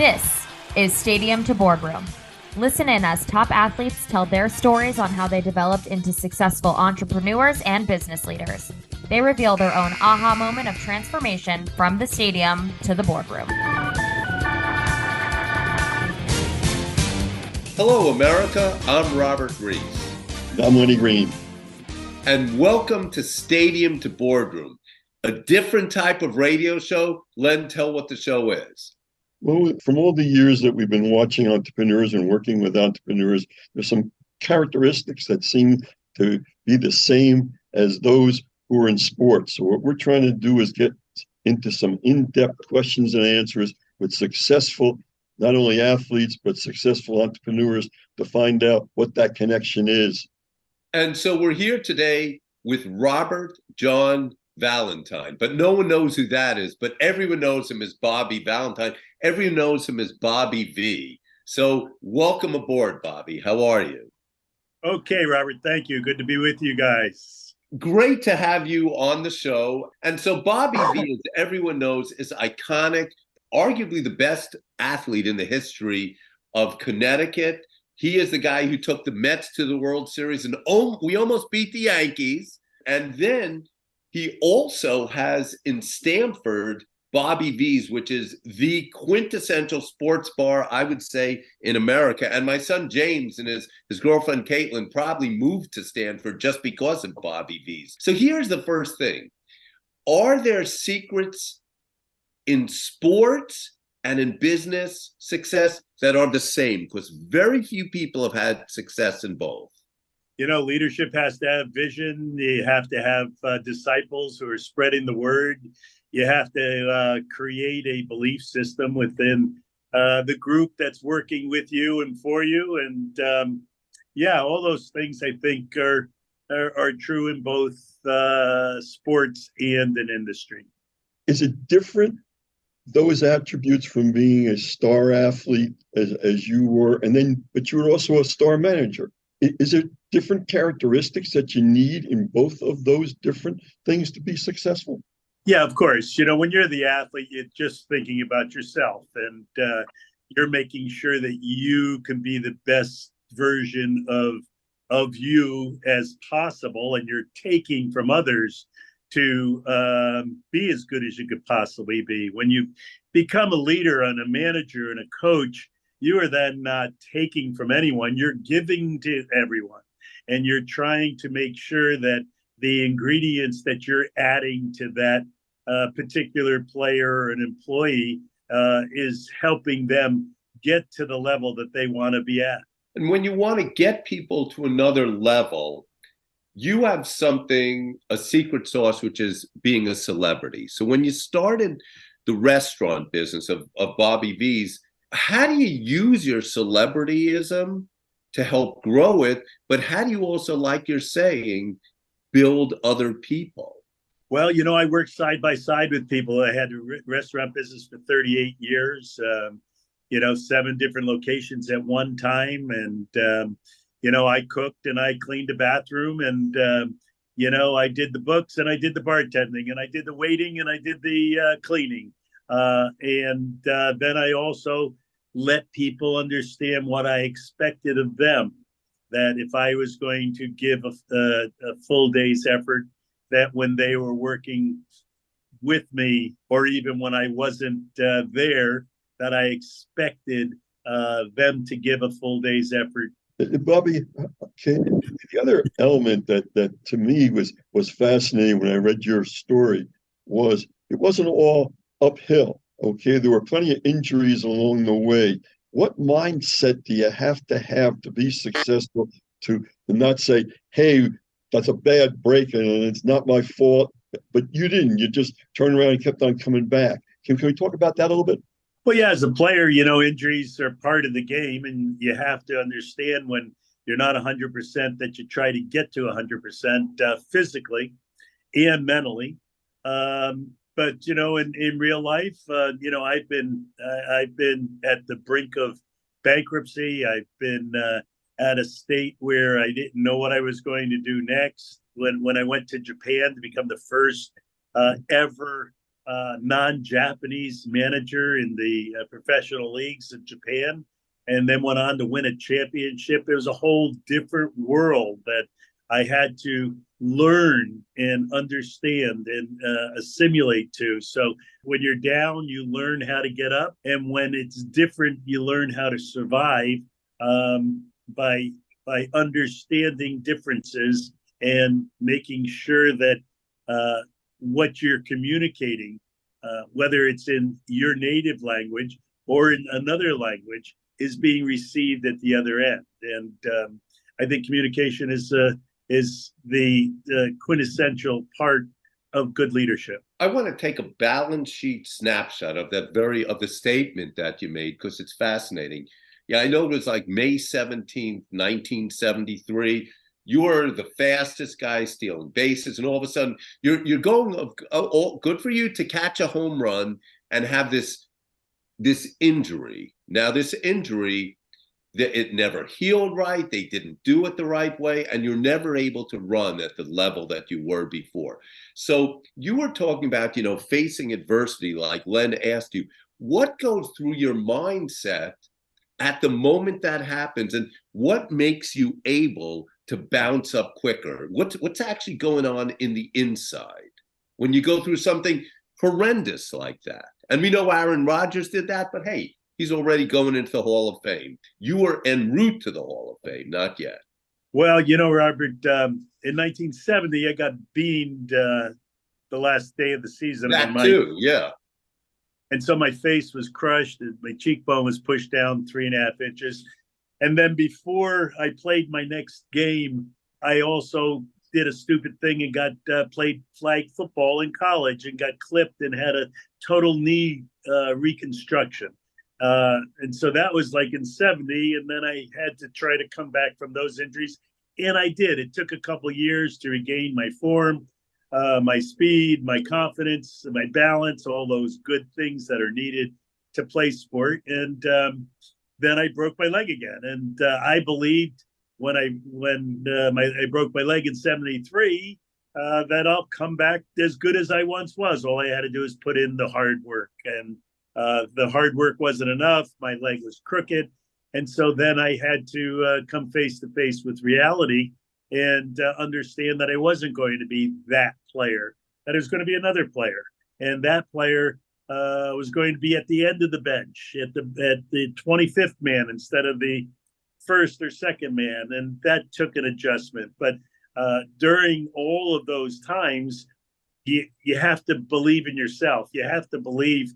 This is Stadium to Boardroom. Listen in as top athletes tell their stories on how they developed into successful entrepreneurs and business leaders. They reveal their own aha moment of transformation from the stadium to the boardroom. Hello, America. I'm Robert Reese. I'm Lenny Green. And welcome to Stadium to Boardroom, a different type of radio show. Len, tell what the show is. Well, from all the years that we've been watching entrepreneurs and working with entrepreneurs, there's some characteristics that seem to be the same as those who are in sports. So what we're trying to do is get into some in-depth questions and answers with successful, not only athletes, but successful entrepreneurs to find out what that connection is. And so we're here today with Robert John Valentine, but no one knows who that is, but everyone knows him as Bobby Valentine. Everyone knows him as Bobby V. So welcome aboard, Bobby. How are you? Okay, Robert. Thank you. Good to be with you guys. Great to have you on the show. And so Bobby V, as everyone knows, is iconic, arguably the best athlete in the history of Connecticut. He is the guy who took the Mets to the World Series, and we almost beat the Yankees. And then he also has in Stamford Bobby V's, which is the quintessential sports bar, I would say, in America. And my son James and his girlfriend Caitlin probably moved to Stanford just because of Bobby V's. So here's the first thing. Are there secrets in sports and in business success that are the same? Because very few people have had success in both. You know, leadership has to have vision. You have to have disciples who are spreading the word. You have to create a belief system within the group that's working with you and for you. And all those things I think are true in both sports and in industry. Is it different, those attributes, from being a star athlete as you were, but you were also a star manager? Is there different characteristics that you need in both of those different things to be successful? Yeah, of course. You know, when you're the athlete, you're just thinking about yourself, and you're making sure that you can be the best version of you as possible, and you're taking from others to be as good as you could possibly be. When you become a leader and a manager and a coach, you are then not taking from anyone, you're giving to everyone. And you're trying to make sure that the ingredients that you're adding to that particular player or an employee is helping them get to the level that they want to be at. And when you want to get people to another level, you have something, a secret sauce, which is being a celebrity. So when you started the restaurant business of Bobby V's, how do you use your celebrityism to help grow it? But how do you also, like you're saying, build other people? Well, you know, I worked side by side with people. I had a restaurant business for 38 years, 7 different locations at one time. And, I cooked and I cleaned a bathroom and, I did the books and I did the bartending and I did the waiting and I did the cleaning. And then I also let people understand what I expected of them, that if I was going to give a full day's effort, that when they were working with me, or even when I wasn't there, that I expected them to give a full day's effort. Bobby, okay, the other element that to me was fascinating when I read your story was it wasn't all uphill. Okay, there were plenty of injuries along the way. What mindset do you have to be successful to not say, hey, that's a bad break and it's not my fault, but you didn't. You just turned around and kept on coming back. Can we talk about that a little bit? Well, yeah, as a player, injuries are part of the game, and you have to understand when you're not 100% that you try to get to 100% physically and mentally. But in real life, I've been at the brink of bankruptcy. I've been at a state where I didn't know what I was going to do next. When I went to Japan to become the first ever non-Japanese manager in the professional leagues of Japan, and then went on to win a championship. It was a whole different world that I had to learn and understand and assimilate to. So when you're down, you learn how to get up, and when it's different, you learn how to survive by understanding differences and making sure that what you're communicating, whether it's in your native language or in another language, is being received at the other end. And I think communication is the quintessential part of good leadership. I want to take a balance sheet snapshot of the statement that you made, because it's fascinating. Yeah, I know it was like May 17th, 1973. You were the fastest guy stealing bases, and all of a sudden you're going, good for you to catch a home run and have this injury. Now, this injury, it never healed right. They didn't do it the right way, and you're never able to run at the level that you were before. So you were talking about, facing adversity, like Len asked you. What goes through your mindset at the moment that happens, and what makes you able to bounce up quicker? What's actually going on in the inside when you go through something horrendous like that? And we know Aaron Rodgers did that, but hey, he's already going into the Hall of Fame. You were en route to the Hall of Fame, not yet. Well, Robert, in 1970, I got beamed the last day of the season. That too, yeah. And so my face was crushed, and my cheekbone was pushed down 3.5 inches. And then before I played my next game, I also did a stupid thing and got played flag football in college and got clipped and had a total knee reconstruction. And so that was like in 70. And then I had to try to come back from those injuries. And I did. It took a couple of years to regain my form, my speed, my confidence, my balance, all those good things that are needed to play sport. And then I broke my leg again. And I believed when I broke my leg in 73, that I'll come back as good as I once was. All I had to do is put in the hard work. And the hard work wasn't enough. My leg was crooked. And so then I had to come face to face with reality and understand that I wasn't going to be that player, that it was going to be another player. And that player was going to be at the end of the bench, at the 25th man instead of the first or second man. And that took an adjustment. But during all of those times, you have to believe in yourself. You have to believe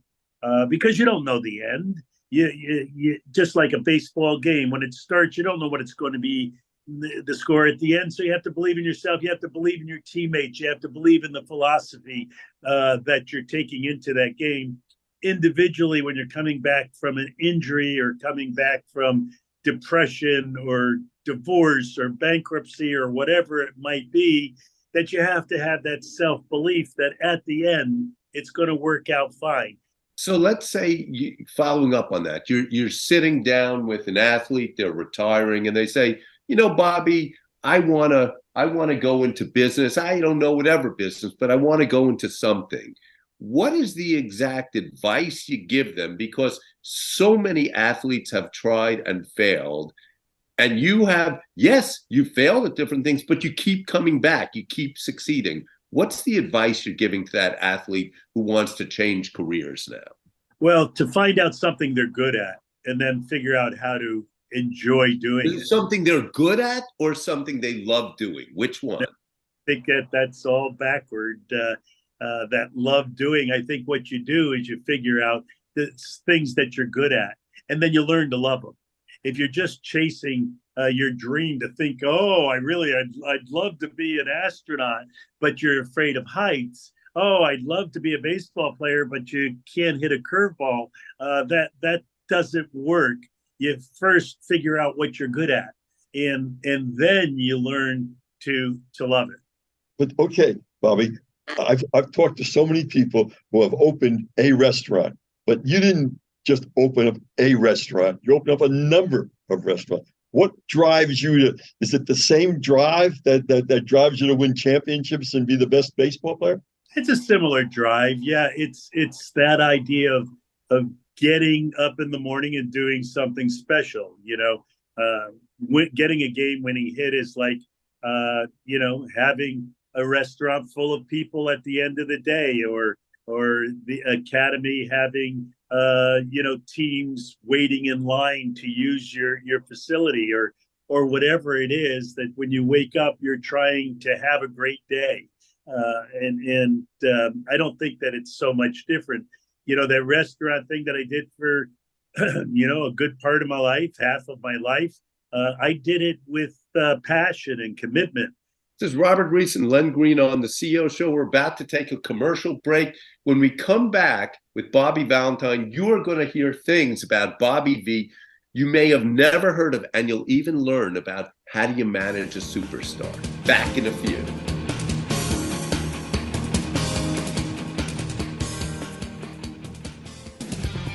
because you don't know the end. You just like a baseball game, when it starts, you don't know what it's going to be, the score at the end. So you have to believe in yourself. You have to believe in your teammates. You have to believe in the philosophy that you're taking into that game. Individually, when you're coming back from an injury or coming back from depression or divorce or bankruptcy or whatever it might be, that you have to have that self-belief that at the end, it's going to work out fine. So let's say, following up on that, you're sitting down with an athlete, they're retiring, and they say, Bobby, I want to go into business. I don't know whatever business, but I want to go into something. What is the exact advice you give them? Because so many athletes have tried and failed. And you have, yes, you failed at different things, but you keep coming back. You keep succeeding. What's the advice you're giving to that athlete who wants to change careers now? Well, to find out something they're good at and then figure out how to enjoy doing it. Something they're good at or something they love doing? Which one? I think that's all backward. That love doing. I think what you do is you figure out the things that you're good at, and then you learn to love them. If you're just chasing your dream to think, I'd love to be an astronaut, but you're afraid of heights. Oh, I'd love to be a baseball player, but you can't hit a curveball. That doesn't work. You first figure out what you're good at, and then you learn to love it. But okay, Bobby, I've talked to so many people who have opened a restaurant, but you didn't just open up a restaurant. You opened up a number of restaurants. What drives you to? Is it the same drive that drives you to win championships and be the best baseball player? It's a similar drive. Yeah, it's that idea of getting up in the morning and doing something special. Getting a game-winning hit is like having a restaurant full of people at the end of the day, or the academy having teams waiting in line to use your facility, or whatever it is, that when you wake up you're trying to have a great day. And I don't think that it's so much different. That restaurant thing that I did for a good part of my life, half of my life, I did it with passion and commitment. This is Robert Reese and Len Green on the CEO Show. We're about to take a commercial break. When we come back with Bobby Valentine, you are going to hear things about Bobby V you may have never heard of, and you'll even learn about how do you manage a superstar. Back in a few.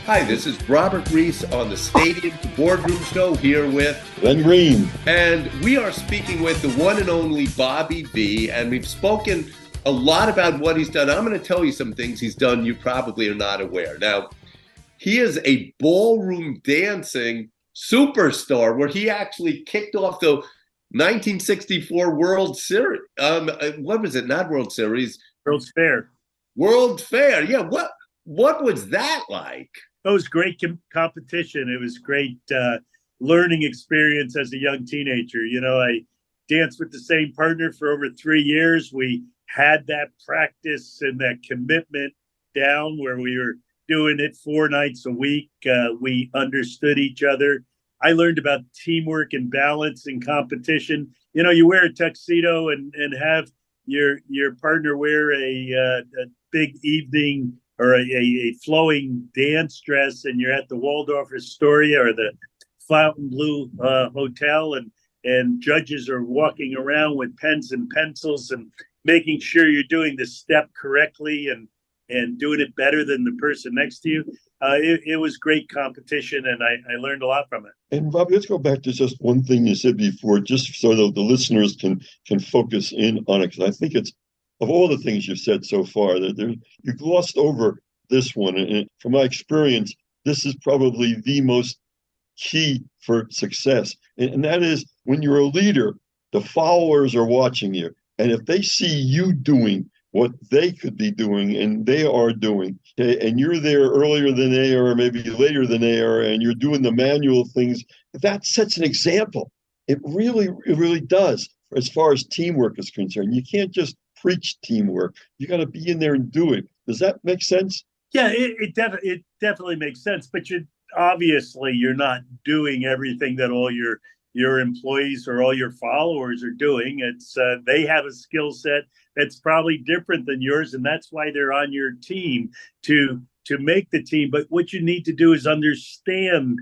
Hi, this is Robert Reese on the Stadium to Boardroom Show here with Len Green. And we are speaking with the one and only Bobby V, and we've spoken a lot about what he's done. I'm going to tell you some things he's done you probably are not aware. Now, he is a ballroom dancing superstar where he actually kicked off the 1964 World Series. What was it? Not World Series. World's Fair. World Fair. Yeah. What was that like? It was great competition. It was great learning experience as a young teenager. I danced with the same partner for over 3 years. We had that practice and that commitment down where we were doing it 4 nights a week. We understood each other. I learned about teamwork and balance in competition. You wear a tuxedo and have your partner wear a big evening or a flowing dance dress, and you're at the Waldorf Astoria or the Fontainebleau Hotel, and judges are walking around with pens and pencils and making sure you're doing the step correctly and doing it better than the person next to you. It was great competition, and I learned a lot from it. And Bobby, let's go back to just one thing you said before, just so that the listeners can focus in on it, because I think it's, of all the things you've said so far, that you glossed over this one. And from my experience, this is probably the most key for success. And that is, when you're a leader, the followers are watching you. And if they see you doing what they could be doing and they are doing, and you're there earlier than they are, or maybe later than they are, and you're doing the manual things, that sets an example. It really does, as far as teamwork is concerned. You can't just preach teamwork. You got to be in there and do it. Does that make sense? Yeah, it definitely makes sense. But you're not doing everything that all your employees or all your followers are doing. It's they have a skill set that's probably different than yours, and that's why they're on your team to make the team. But what you need to do is understand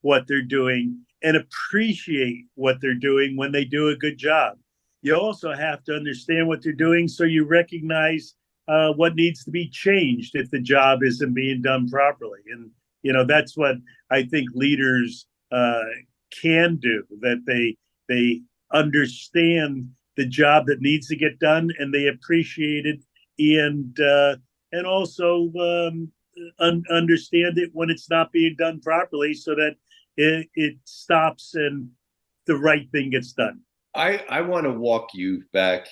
what they're doing and appreciate what they're doing when they do a good job. You also have to understand what they're doing so you recognize what needs to be changed if the job isn't being done properly. And, that's what I think leaders can do, that they understand the job that needs to get done, and they appreciate it, and also understand it when it's not being done properly, so that it stops and the right thing gets done. I want to walk you back,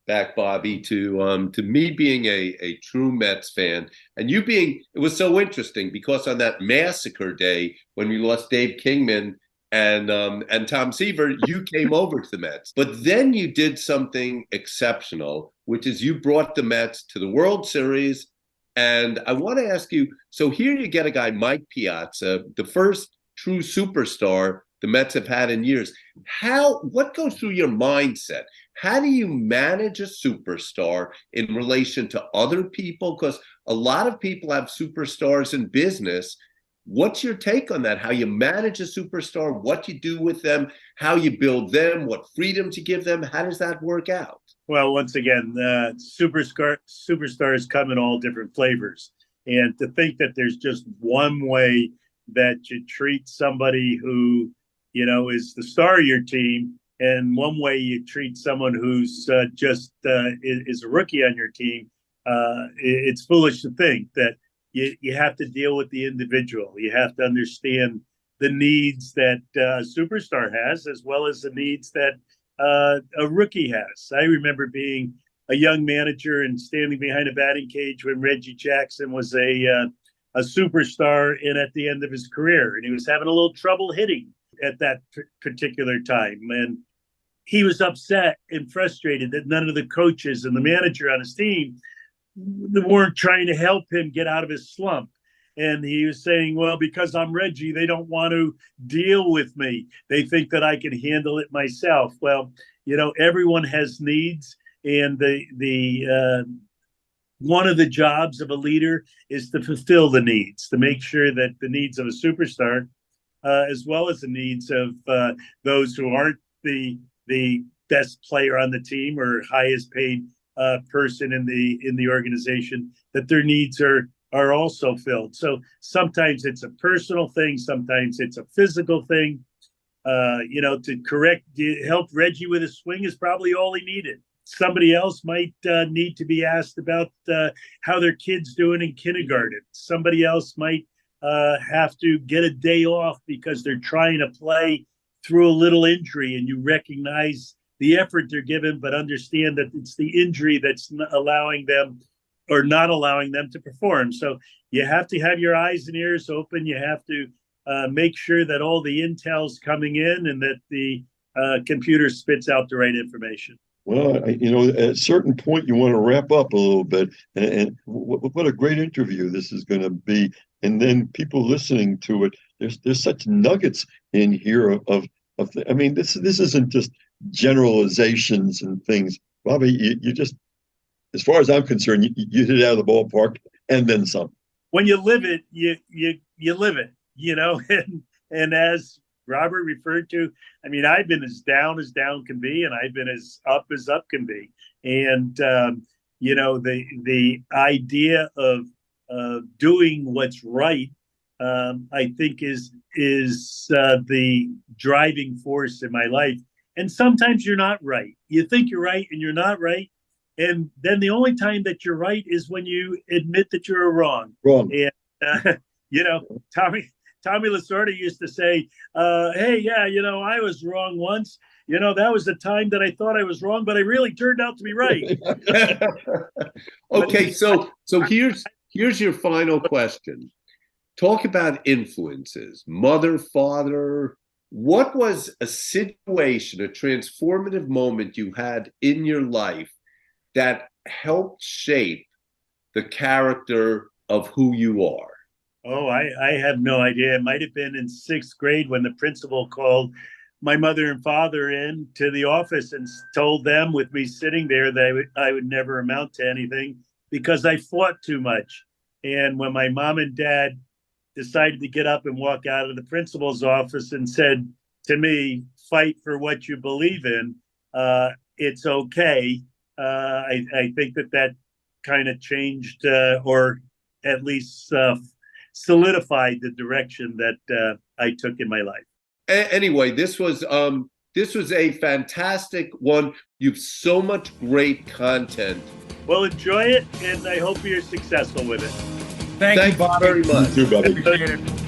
Bobby, to me being a true Mets fan, and you being, it was so interesting because on that massacre day when we lost Dave Kingman and Tom Seaver, you came over to the Mets. But then you did something exceptional, which is you brought the Mets to the World Series. And I want to ask you, so here you get a guy, Mike Piazza, the first true superstar the Mets have had in years. What goes through your mindset? How do you manage a superstar in relation to other people? Because a lot of people have superstars in business. What's your take on that? How you manage a superstar, what you do with them, how you build them, what freedoms you give them? How does that work out? Well, once again, superstars come in all different flavors. And to think that there's just one way that you treat somebody who, is the star of your team, and one way you treat someone who's just is a rookie on your team, it's foolish to think that you have to deal with the individual. You have to understand the needs that a superstar has, as well as the needs that a rookie has. I remember being a young manager and standing behind a batting cage when Reggie Jackson was a superstar and at the end of his career, and he was having a little trouble hitting at that particular time. And he was upset and frustrated that none of the coaches and the manager on his team weren't trying to help him get out of his slump. And he was saying, well, because I'm Reggie, they don't want to deal with me. They think that I can handle it myself. Well, everyone has needs, and the one of the jobs of a leader is to fulfill the needs, to make sure that the needs of a superstar, as well as the needs of those who aren't the best player on the team or highest paid person in the organization, that their needs are also filled. So sometimes it's a personal thing, sometimes it's a physical thing. To help Reggie with his swing is probably all he needed. Somebody else might need to be asked about how their kid's doing in kindergarten. Somebody else might have to get a day off because they're trying to play through a little injury, and you recognize the effort they're given, but understand that it's the injury that's allowing them or not allowing them to perform. So you have to have your eyes and ears open. You have to make sure that all the intel's coming in and that the computer spits out the right information. Well, at a certain point, you want to wrap up a little bit. And what a great interview this is going to be. And then people listening to it, there's such nuggets in here this isn't just generalizations and things. Bobby, you just, as far as I'm concerned, you hit it out of the ballpark and then some. When you live it, you live it, and as Robert referred to, I've been as down can be, and I've been as up can be. And, the idea of doing what's right, I think is the driving force in my life. And sometimes you're not right. You think you're right and you're not right. And then the only time that you're right is when you admit that you're wrong. And, Tommy Lasorda used to say, hey, yeah, I was wrong once. That was the time that I thought I was wrong, but I really turned out to be right. Okay, so here's your final question. Talk about influences, mother, father. What was a situation, a transformative moment you had in your life that helped shape the character of who you are? Oh, I have no idea. It might have been in 6th grade when the principal called my mother and father in to the office and told them, with me sitting there, that I would never amount to anything because I fought too much. And when my mom and dad decided to get up and walk out of the principal's office and said to me, fight for what you believe in, it's okay. I think that kind of changed or at least solidified the direction that I took in my life. Anyway, this was a fantastic one. You've so much great content. Well, enjoy it, and I hope you're successful with it. Thank you, Bobby. Very much. You too, Bobby. Appreciate it.